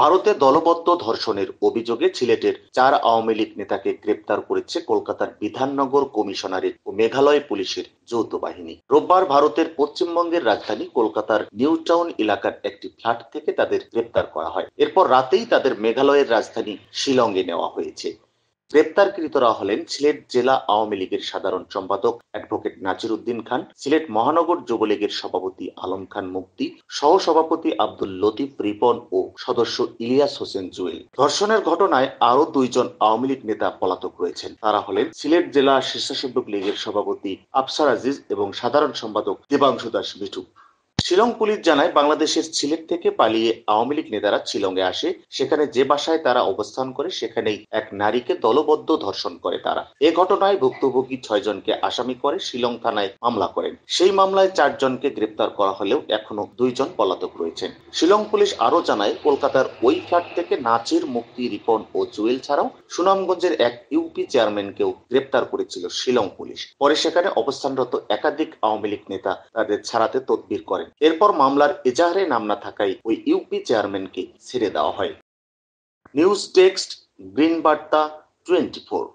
ভারতে দলবদ্ধ ধর্ষণের অভিযোগে সিলেটের 4 আওয়ামী লীগ নেতাকে গ্রেপ্তার করেছে কলকাতার বিধাননগর কমিশনারেট ও মেঘালয় পুলিশের যৌথ বাহিনী। রোববার ভারতের পশ্চিমবঙ্গের রাজধানী কলকাতার নিউ টাউন এলাকার একটি ফ্ল্যাট থেকে তাদের গ্রেপ্তার করা হয়। এরপর রাতেই তাদের মেঘালয়ের রাজধানী শিলংয়ে নেওয়া হয়েছে। গ্রেপ্তারকৃতরা হলেন সিলেট জেলা আওয়ামী লীগের সাধারণ সম্পাদক অ্যাডভোকেট নাজির উদ্দিন খান, সিলেট মহানগর যুবলীগের সভাপতি আলম খান মুক্তি, সহসভাপতি আব্দুল লতিফ রিপন ও সদস্য ইলিয়াস হোসেন জুয়েল। ধর্ষণের ঘটনায় আরো 2 জন আওয়ামী লীগ নেতা পলাতক রয়েছেন। তারা হলেন সিলেট জেলা স্বেচ্ছাসেবক লীগের সভাপতি আফসার আজিজ এবং সাধারণ সম্পাদক দেবাংশু দাস মিঠু। শিলং পুলিশ জানায়, বাংলাদেশের সিলেট থেকে পালিয়ে আওয়ামী লীগ নেতারা শিলংয়ে আসে। সেখানে যে বাসায় তারা অবস্থান করে সেখানেই এক নারীকে দলবদ্ধ ধর্ষণ করে তারা। এ ঘটনায় ভুক্তভোগী 6 জনকে আসামি করে শিলং থানায় মামলা করেন। সেই মামলায় 4 জনকে গ্রেপ্তার করা হলেও এখনো 2 জন পলাতক রয়েছেন। শিলং পুলিশ আরো জানায়, কলকাতার ওই ফ্ল্যাট থেকে নাজির, মুক্তি, রিপন ও জুয়েল ছাড়াও সুনামগঞ্জের এক ইউপি চেয়ারম্যানকেও গ্রেপ্তার করেছিল শিলং পুলিশ। পরে সেখানে অবস্থানরত একাধিক আওয়ামী লীগ নেতা তাদের ছাড়াতে তদবির করেন। এরপর মামলার এজাহারে নাম না থাকায় ওই ইউপি চেয়ারম্যানকে ছেড়ে দেওয়া হয়। নিউজ ডেস্ক, গ্রিন বার্তা 24।